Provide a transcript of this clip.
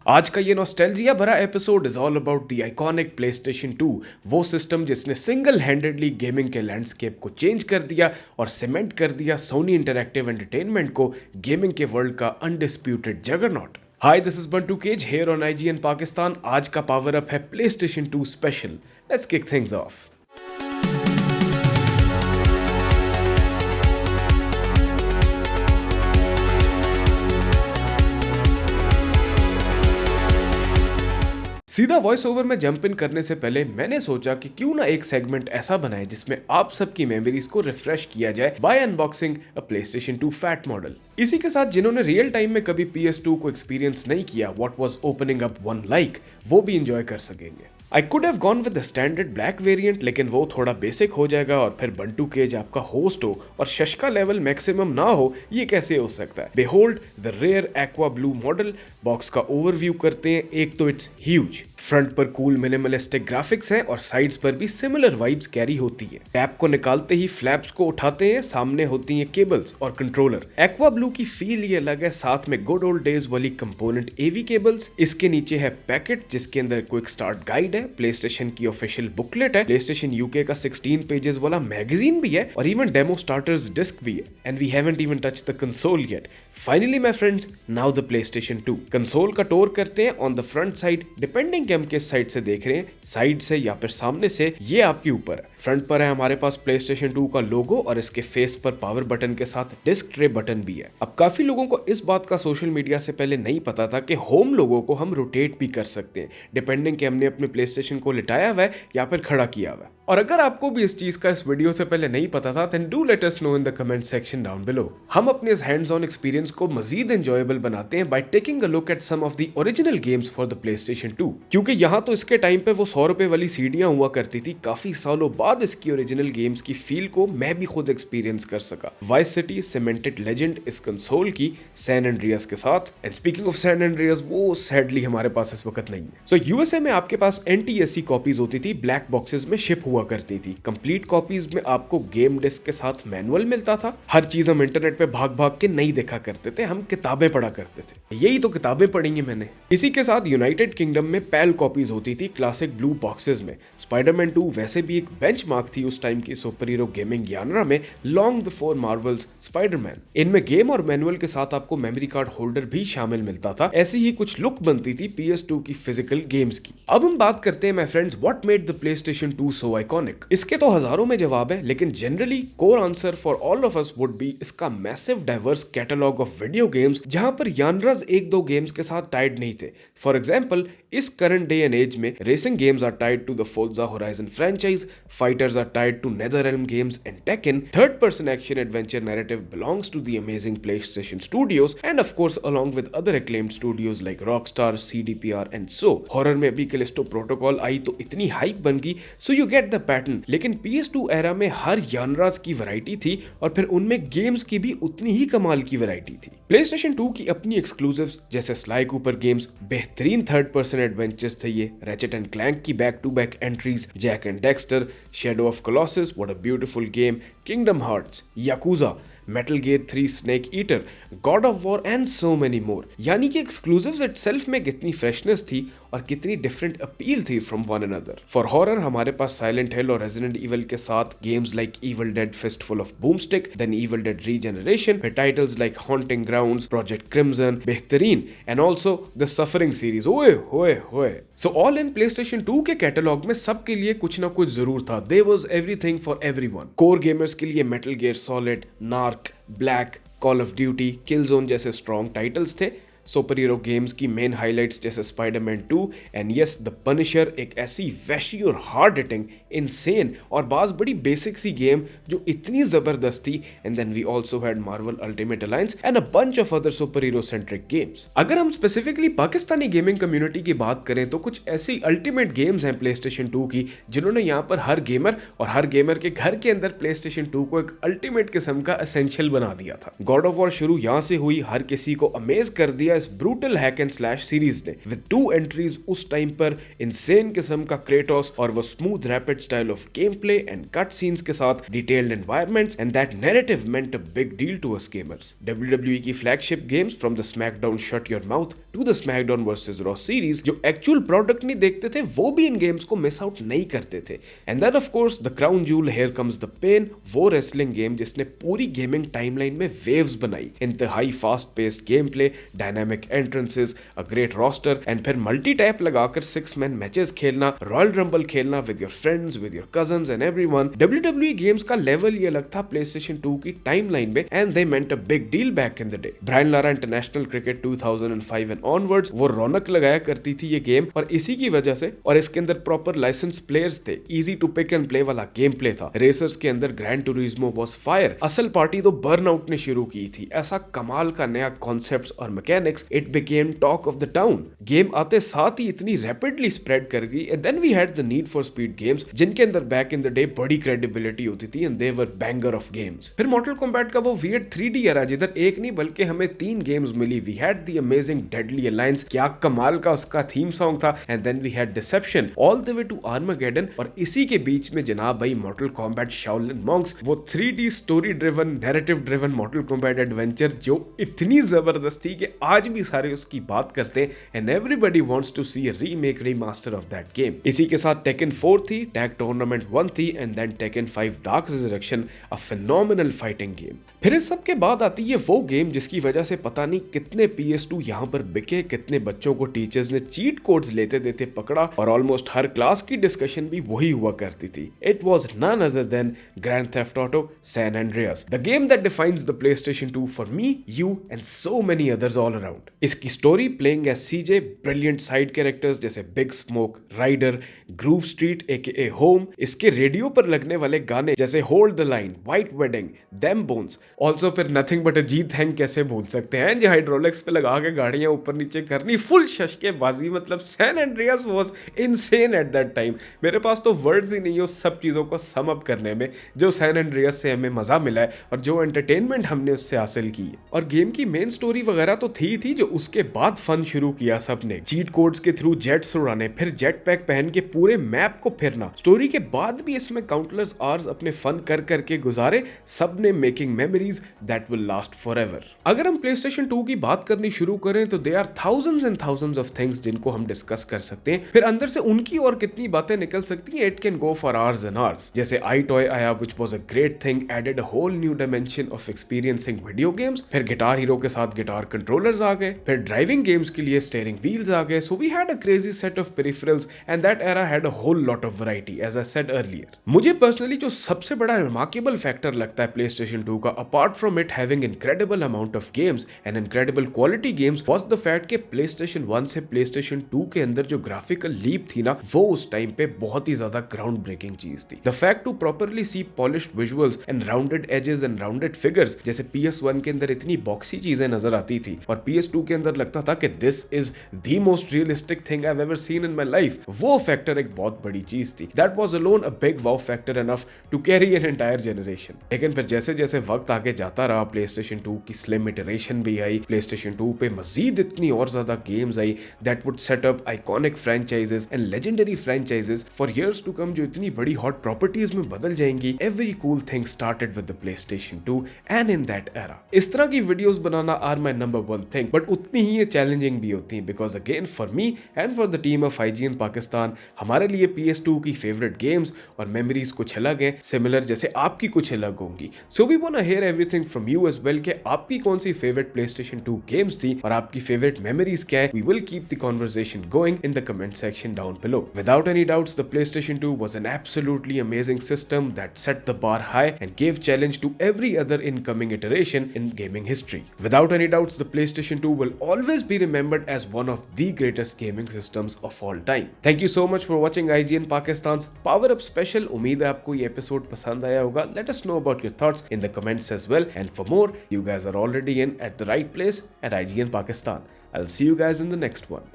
आज का ये नॉस्टैल्जिया भरा episode is all about the iconic PlayStation 2, वो सिस्टम जिसने सिंगल हैंडेडली गेमिंग के लैंडस्केप को चेंज कर दिया और सीमेंट कर दिया सोनी इंटरैक्टिव एंटरटेनमेंट को गेमिंग के वर्ल्ड का undisputed juggernaut. Hi, this is Bantu Cage here on IGN Pakistan. आज का पावर अप है PlayStation 2 special. Let's kick things off. सीधा वॉइस ओवर में जंप इन करने से पहले मैंने सोचा कि क्यों ना एक सेगमेंट ऐसा बनाए जिसमें आप सबकी मेमोरीज को रिफ्रेश किया जाए बाय अनबॉक्सिंग अ प्लेस्टेशन 2 फैट मॉडल। इसी के साथ जिन्होंने रियल टाइम में कभी PS2 को एक्सपीरियंस नहीं किया, what was opening up one like, वो भी एंजॉय कर सकेंगे। I could have gone with the standard black variant, लेकिन वो थोड़ा बेसिक हो जाएगा और फिर बंटू केज आपका होस्ट हो और शशका लेवल मैक्सिमम ना हो, ये कैसे हो सकता है। Behold the rare aqua blue model. Box का ओवरव्यू करते हैं। एक तो इट्स ह्यूज, फ्रंट पर कूल मिनिमलिस्टिक ग्राफिक्स हैं और साइड्स पर भी सिमिलर वाइब्स कैरी होती है। टैप को निकालते ही फ्लैप्स को उठाते हैं, सामने होती हैं केबल्स और कंट्रोलर। एक्वा ब्लू की फील ये अलग है, साथ में गुड ओल्ड डेज वाली कंपोनेंट एवी केबल्स। इसके नीचे है पैकेट जिसके अंदर क्विक स्टार्ट गाइड है, प्लेस्टेशन की ऑफिशियल बुकलेट है, प्लेस्टेशन यूके का 16 पेजेस वाला मैगजीन भी है और इवन डेमो स्टार्टर्स डिस्क भी है। And we haven't even touch the console yet. Finally my friends, now the PlayStation 2। Console का टूर करते हैं। On the front side, depending कि हम किस साइड से देख रहे हैं, साइड से या फिर सामने से, ये आपके ऊपर है। फ्रंट पर है हमारे पास प्लेस्टेशन 2 का लोगो और इसके फेस पर पावर बटन के साथ डिस्क ट्रे बटन भी है। अब काफी लोगों को इस बात का सोशल मीडिया से पहले नहीं पता था कि होम लोगो को हम रोटेट भी कर सकते हैं, डिपेंडिंग कि हमने अपने प्लेस्टेशन को लिटाया हुआ है या फिर खड़ा किया हुआ है। और अगर आपको भी इस चीज का इस वीडियो से पहले नहीं पता था, then do let us know in the comment section down below। हम अपने इस हैंड्स ऑन एक्सपीरियंस को मजीद एंजॉयबल बनाते हैं by taking a look at some of the original games for the PlayStation 2। क्योंकि यहाँ तो इसके टाइम पे वो 100 रुपए वाली सीडियां हुआ करती थी, काफी सालों बाद इसकी ओरिजिनल गेम्स की फील को मैं भी खुद एक्सपीरियंस कर सका। वाइस सिटी सीमेंटेड लेजेंड इस कंसोल की सैन एंड्रियास के साथ। And speaking of San Andreas, वो सैडली हमारे पास इस वक्त नहीं है। सो यूएसए में आपके पास NTSC कॉपीज होती थी, ब्लैक बॉक्सेस में शिप हुआ करती थी। कंप्लीट कॉपीज में आपको गेम डिस्क के साथ मैनुअल मिलता था। हर चीज हम इंटरनेट पे भाग भाग के नहीं देखा करते थे, हम किताबें पढ़ा करते थे। यही तो किताबें पढ़ी मैंने। इसी के साथ यूनाइटेड किंगडम में पैल कॉपीज होती थी क्लासिक ब्लू बॉक्सेस में। स्पाइडरमैन 2 वैसे भी एक बेंचमार्क थी उस टाइम की सुपर हीरो गेमिंग यानरा में, लॉन्ग बिफोर मार्वल्स स्पाइडरमैन। इनमें गेम और मैनुअल के साथ आपको मेमोरी कार्ड होल्डर भी शामिल मिलता था। ऐसी ही कुछ लुक बनती थी PS2 की फिजिकल गेम्स की। अब हम बात करते हैं my friends, what made the PlayStation 2 so iconic. इसके तो हजारों में जवाब है, लेकिन generally core answer for all of us would be इसका massive diverse catalogue of video games, जहां पर यानराज एक दो गेम्स के साथ टाइड नहीं थे। फॉर एग्जांपल, इस करंट डे एंड एज में racing games are tied to the Forza Horizon franchise, fighters are tied to NetherRealm games and Tekken, third person action adventure narrative belongs to the amazing PlayStation studios and of course along with other acclaimed studios like Rockstar, CDPR and so. Horror में भी Callisto protocol आई तो इतनी hype बन गई, so you get the pattern. लेकिन PS2 era में हर यानराज की variety थी और फिर उनमें गेम्स की भी उतनी ही कमाल की वैरायटी थी। PlayStation 2 की अपनी एक्सक्लूसिव्स जैसे स्लाई कूपर गेम्स, बेहतरीन थर्ड पर्सन एडवेंचर्स थे ये, रैचेट एंड क्लैंक की back to back entries, Jak and Daxter, Shadow of Colossus, what a beautiful game, Kingdom Hearts, Yakuza, Metal Gear 3, Snake Eater, God of War and so many more. यानी कि exclusives itself में कितनी freshness थी और कितनी different appeal थी from one another. For horror हमारे पास साइलेंट हिल और रेजिडेंट इविल के साथ games like Evil Dead Fistful of Boomstick, then Evil Dead Regeneration, फिर titles like Haunting Grounds, Project Crimson, बेहतरीन, and also the Suffering series. ओए होए होए। सो ऑल इन प्लेस्टेशन 2 के कैटलॉग में सबके लिए कुछ ना कुछ जरूर था। There was everything for everyone. Core gamers के लिए Metal Gear Solid, Narc, Black, Call of Duty, Killzone जैसे स्ट्रॉन्ग टाइटल्स थे। सुपर हीरो गेम्स की मेन हाइलाइट्स जैसे Spiderman 2 and yes the Punisher, एक ऐसी वैशी और हार्ड हिटिंग, इनसेन और बाज बड़ी बेसिक सी गेम जो इतनी जबरदस्त थी। And then we also had Marvel Ultimate Alliance and a bunch of other super hero centric games. अगर हम स्पेसिफिकली पाकिस्तानी गेमिंग कम्युनिटी की बात करें तो कुछ ऐसी अल्टीमेट गेम्स हैं PlayStation 2 की जिन्होंने यहाँ पर हर गेमर और हर गेमर के घर के अंदर PlayStation 2 को एक अल्टीमेट किस्म का एसेंशियल बना दिया था। गॉड ऑफ वॉर शुरू यहाँ से हुई, हर किसी को अमेज कर दिया इस brutal hack and slash series ने, विद 2 एंट्रीज उस टाइम पर, इनसेन किस्म का क्रेटोस और वो smooth rapid style of game play and cut scenes के साथ detailed environments, and that narrative meant a big deal to us gamers. WWE की flagship games from the SmackDown shut your mouth, to the SmackDown versus Raw series, जो actual product नहीं देखते थे वो भी इन games को मिस आउट नहीं करते थे। And then of course the crown jewel here comes the pain, वो रेसलिंग गेम जिसने पूरी गेमिंग टाइमलाइन में वेव्स बनाई। इंतहाई fast paced game play, dynamic entrances, a great roster and फिर मल्टी टैप लगाकर 6 मैन मैचेस खेलना, रॉयल रंबल खेलना with your friends, with your cousins and everyone. WWE games का लेवल ये अलग था प्लेस्टेशन 2 की टाइमलाइन में, and they meant a big deal back in the day. Brian Lara international cricket 2005 and onwards वो रौनक लगाया करती थी ये गेम, और इसी की वजह से, और इसके अंदर प्रॉपर लाइसेंस प्लेयर्स थे, easy to pick and play वाला गेम प्ले था। रेसर्स के अंदर ग्रैंड टूरिज्मो वाज फायर। असल पार्टी तो बर्नआउट ने शुरू की थी। ऐसा कमाल का नया कॉन्सेप्ट्स और mechanics, it became talk of the town. Game आते साथ ही इतनी रैपिडली स्प्रेड कर गई। And then we had the Need for Speed games, जिनके अंदर बैक इन द डे बड़ी क्रेडिबिलिटी होती थी, and they were banger of games. फिर मॉर्टल कॉम्बैट का वो वियर्ड 3D era, जिधर एक नहीं बल्कि हमें 3 गेम्स मिली। We had the amazing Deadly Alliance, क्या कमाल का उसका थीम सॉन्ग था। And then we had Deception all the way to Armageddon, और इसी के बीच में जनाब भाई मॉर्टल कॉम्बैट शाओलिन मॉन्क्स, वो 3D story driven, narrative driven मॉर्टल combat adventure, जो इतनी जबरदस्त थी कि आज भी सारे उसकी बात करते हैं, and everybody wants to see a remake, remaster of that game. इसी के साथ टेकन 4 थी, टैग टूर्नामेंट 1 थी, and then Tekken 5 Dark Resurrection, a phenomenal fighting game. फिर इस सब के बाद आती है वो गेम जिसकी वजह से पता नहीं कितने PS2 यहाँ पर बिके, कितने बच्चों को टीचर्स ने चीट कोड्स लेते देते पकड़ा, और ऑलमोस्ट हर क्लास की डिस्कशन भी वही हुआ करती थी। It was none other than Grand Theft Auto San Andreas, the game that defines the PlayStation 2 for me, you and so many others all around. इसकी story playing as CJ, brilliant side characters जैसे Big Smoke, Ryder, Grove Street AKA home, इसके radio पर लगने वाले गाने जैसे hold the line, White Wedding, them bones, also फिर nothing but a Jeet hang कैसे भूल सकते हैं, जो हाइड्रोलिक्स पे लगा के गाड़ियां ऊपर नीचे करनी, फुल शशके बाजी। मतलब San Andreas was insane at that time. मेरे पास तो वर्ड्स ही नहीं है उस सब चीजों को सम अप करने में, जो सैन एंड्रियास से हमें मजा मिला है और जो एंटरटेनमेंट हमने उससे हासिल की है। और गेम की मेन स्टोरी वगैरह तो थी जो उसके बाद फन शुरू किया सबने, चीट कोड्स के थ्रू जेट्स उड़ाने, फिर जेट पैक पहन के पूरे मैप को फिरना। स्टोरी के बाद भी इसमें काउंटलेस आवर्स अपने फन कर करके गुजारे सबने, making memories that will last forever. अगर हम PlayStation 2 की बात करनी शुरू करें तो they are thousands and thousands of things जिनको हम डिस्कस कर सकते हैं। फिर अंदर से उनकी और कितनी बातें निकल सकती हैं, it can go for hours and hours. जैसे आई टॉय आया, which was a great thing, added a whole new dimension of experiencing video games. फिर गिटार हीरो के साथ गिटार कंट्रोलर्स आ गए, फिर ड्राइविंग गेम्स के लिए स्टीयरिंग व्हील्स आ गए। So we had a crazy set of peripherals and that era had a whole lot of variety, as I said earlier. मुझे पर्सनली जो सबसे बड़ा रिमार्केबल फैक्टर लगता है PlayStation 2 का, apart from it having incredible amount of games and incredible quality games, was the fact कि PlayStation 1 से PlayStation 2 के अंदर जो ग्राफिकल लीप थी ना, वो उस टाइम पे बहुत ही ज्यादा ग्राउंड ब्रेकिंग चीज थी। The fact to properly see polished visuals and rounded edges and rounded figures, जैसे PS1 के अंदर इतनी बॉक्सी चीजें नजर आती थी और PS2 के अंदर लगता था कि this is the most realistic thing I've ever seen in my life, वो फैक्टर एक बहुत बड़ी चीज थी। That was alone a big wow factor enough to carry an entire generation। लेकिन फिर जैसे जैसे वक्त आगे जाता रहा, PlayStation 2 की स्लिम इटरेशन भी आई, PlayStation 2 पे मजीद इतनी और ज्यादा गेम्स आई that would set up iconic franchises and legendary franchises for years to come, जो इतनी बड़ी हॉट प्रॉपर्टीज में बदल जाएंगी। Every cool thing started with the PlayStation 2 and in that era. इस तरह की वीडियोस बनाना are my number 1 thing, but उतनी ही ये चैलेंजिंग भी होती है, because again for me and for the team of IGN Pakistan, हमारे लिए PS2 की फेवरेट गेम्स और मेमोरीज कुछ अलग हैं, सिमिलर जैसे आपकी कुछ अलग होंगी। So we want to hear everything from you as well, कि आपकी कौन सी फेवरेट PlayStation 2 गेम्स थी और आपकी फेवरेट मेमोरीज क्या है। We will keep the conversation going in the comment section down below. Without any doubts, the PlayStation 2 was an absolutely amazing system that set the bar high and gave challenge to every other incoming iteration in gaming history. Without any doubts, the PlayStation 2 will always be remembered as one of the greatest gaming systems of all time. Thank you so much for watching IGN Pakistan's Power Up Special. उम्मीद है आपको ये episode पसंद आया होगा. Let us know about your thoughts in the comments as well. And for more, you guys are already in at the right place at IGN Pakistan. I'll see you guys in the next one.